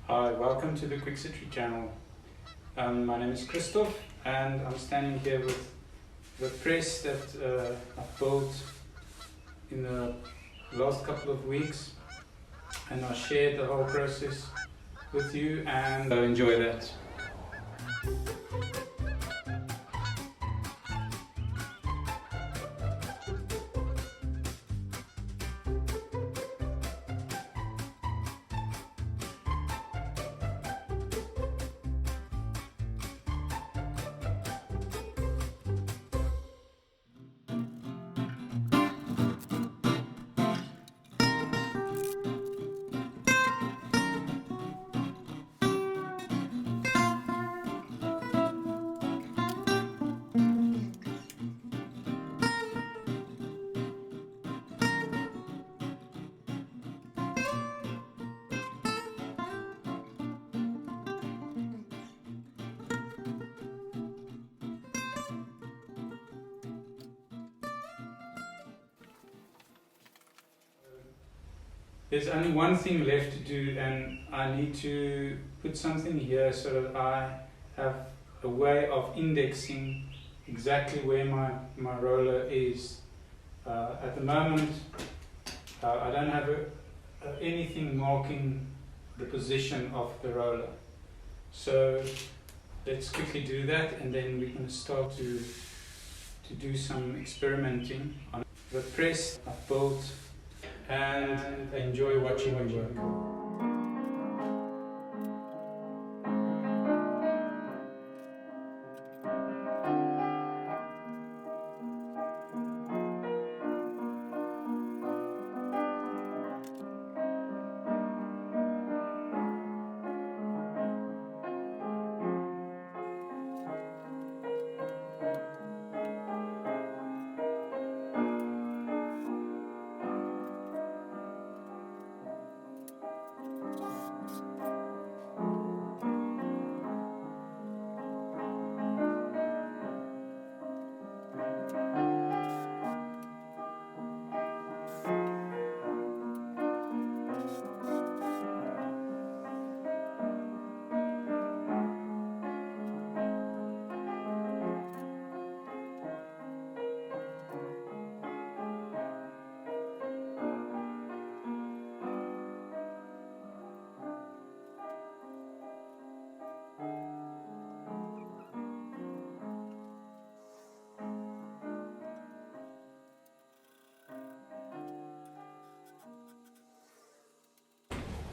Hi, welcome to the Quick Citry channel. My name is Christoph and I'm standing here with the press that I've built in the last couple of weeks, and I shared the whole process with you and I enjoy that. There's only one thing left to do, and I need to put something here so that I have a way of indexing exactly where my roller is. At the moment, I don't have anything marking the position of the roller. So let's quickly do that, and then we can start to do some experimenting on the press I've built, and enjoy watching my work.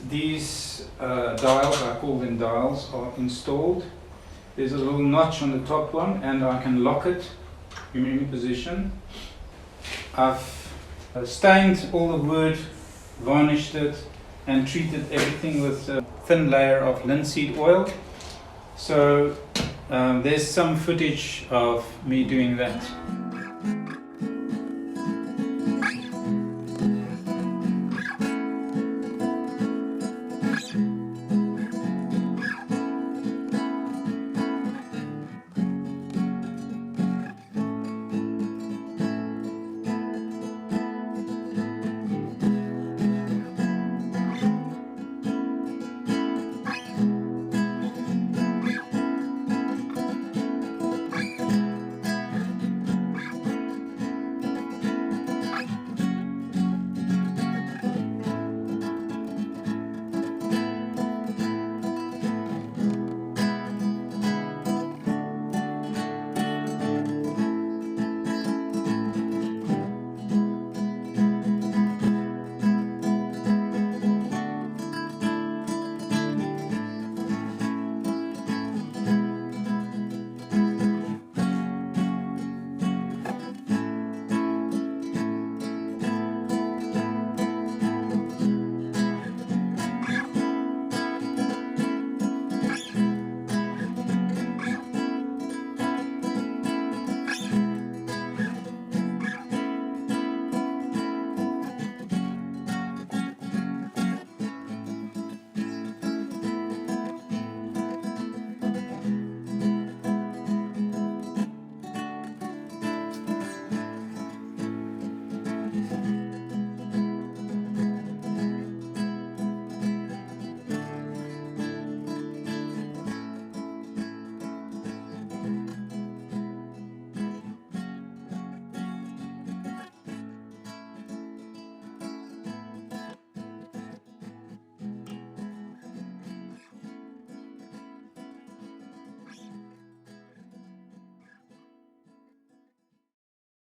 These dials, I call them dials, are installed. There's a little notch on the top one, and I can lock it in any position. I've stained all the wood, varnished it, and treated everything with a thin layer of linseed oil. So there's some footage of me doing that.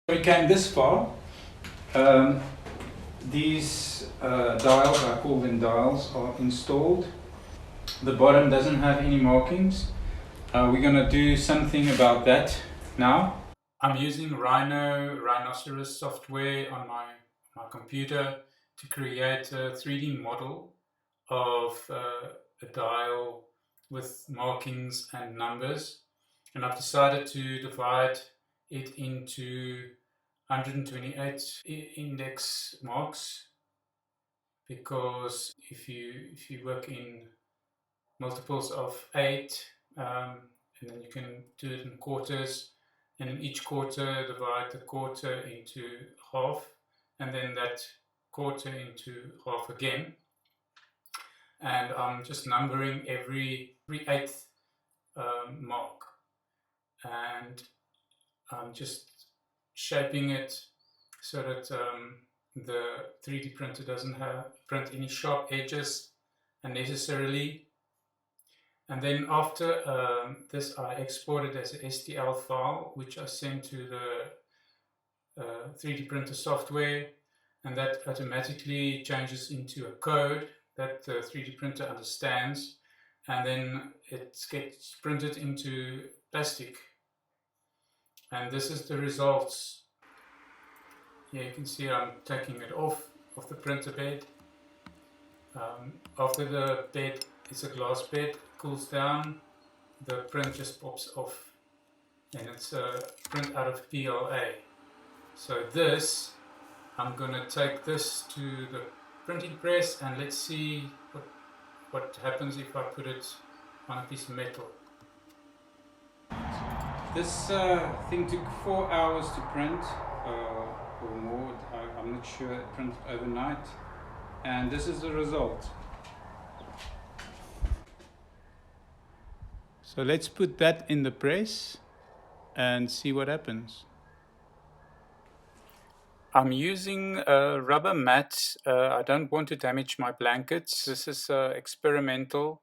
We came this far. These dials, I call them dials, are installed. The bottom doesn't have any markings. We're going to do something about that now. I'm using Rhinoceros software on my computer to create a 3D model of a dial with markings and numbers, and I've decided to divide it into 128 index marks, because if you work in multiples of 8, and then you can do it in quarters, and in each quarter divide the quarter into half, and then that quarter into half again. And I'm just numbering every 8th mark, and I'm just shaping it so that the 3D printer doesn't print any sharp edges unnecessarily. And then after this, I export it as an STL file, which I send to the 3D printer software, and that automatically changes into a code that the 3D printer understands, and then it gets printed into plastic. And this is the results. Here you can see I'm taking it off the printer bed. After the bed, it's a glass bed, cools down, the print just pops off, and it's a print out of PLA. So this, I'm going to take this to the printing press, and let's see what happens if I put it on a piece of metal. This thing took 4 hours to print, or more. I'm not sure. It printed overnight, and this is the result. So let's put that in the press and see what happens. I'm using a rubber mat. I don't want to damage my blankets. This is experimental,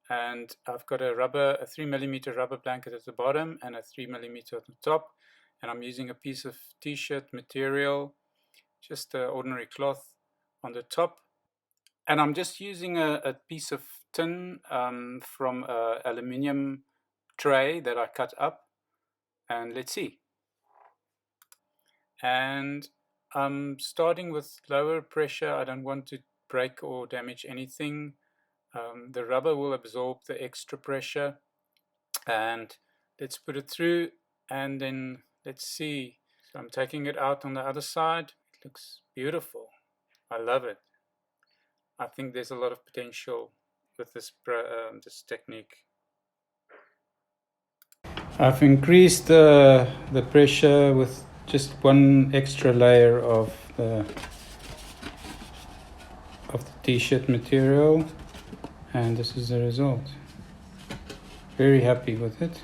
and I've got a 3mm rubber blanket at the bottom and a 3mm at the top, and I'm using a piece of t-shirt material, just ordinary cloth on the top, and I'm just using a piece of tin from an aluminium tray that I cut up, and let's see. And I'm starting with lower pressure. I don't want to break or damage anything. The rubber will absorb the extra pressure, and let's put it through, and then let's see. So I'm taking it out on the other side. It looks beautiful. I love it. I think there's a lot of potential with this technique. I've increased the pressure with just one extra layer of the t-shirt material, and this is the result. Very happy with it.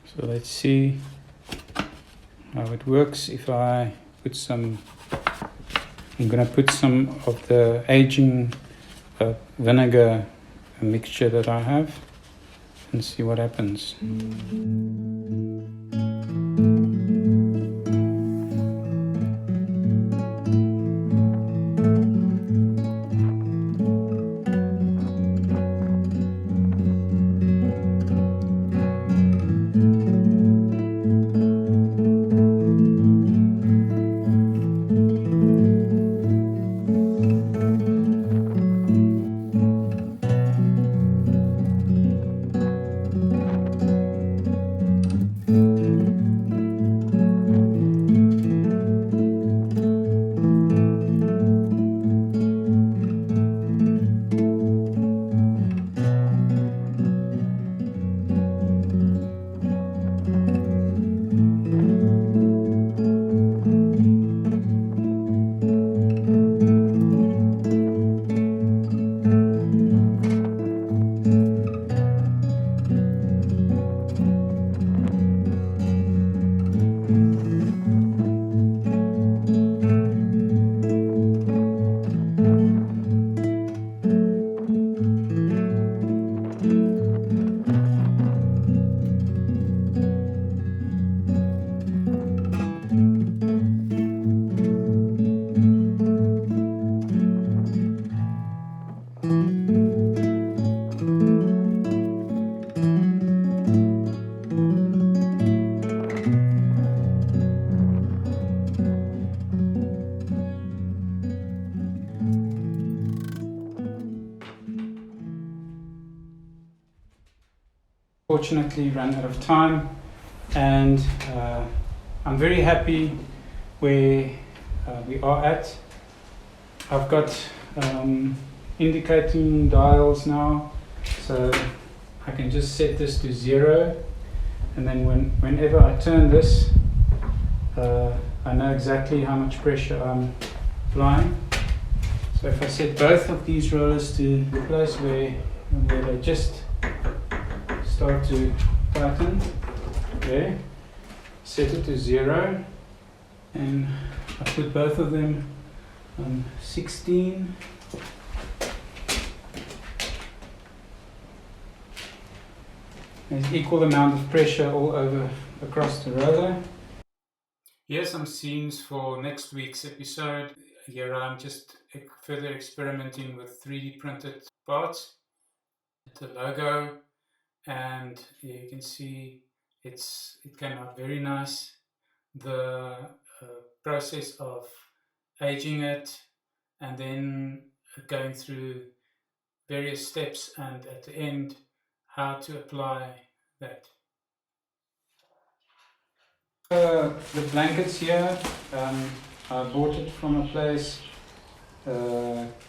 So let's see how it works. If I put some, I'm going to put some of the aging vinegar mixture that I have, and see what happens. unfortunately run out of time, and I'm very happy where we are at. I've got indicating dials now, so I can just set this to 0, and then whenever I turn this, I know exactly how much pressure I'm applying. So if I set both of these rollers to the place where they just start to tighten, there, set it to 0, and I put both of them on 16. There's equal amount of pressure all over across the roller. Here's some scenes for next week's episode. Here I'm just further experimenting with 3D printed parts. The logo, and you can see it came out very nice. The process of aging it and then going through various steps, and at the end how to apply that. The blankets here, I bought it from a place,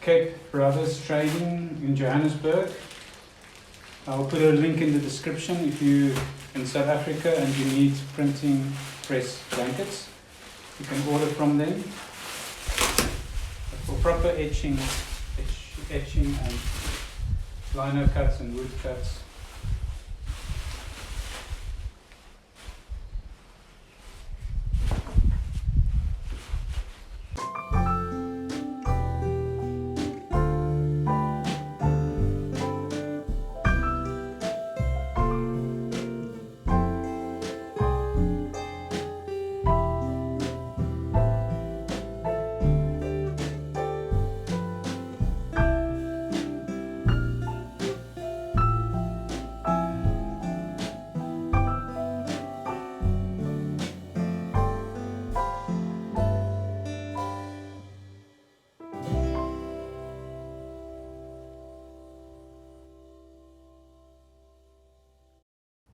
Cape Brothers Trading in Johannesburg. I'll put a link in the description if you're in South Africa and you need printing press blankets. You can order from them. For proper etching and lino cuts and wood cuts,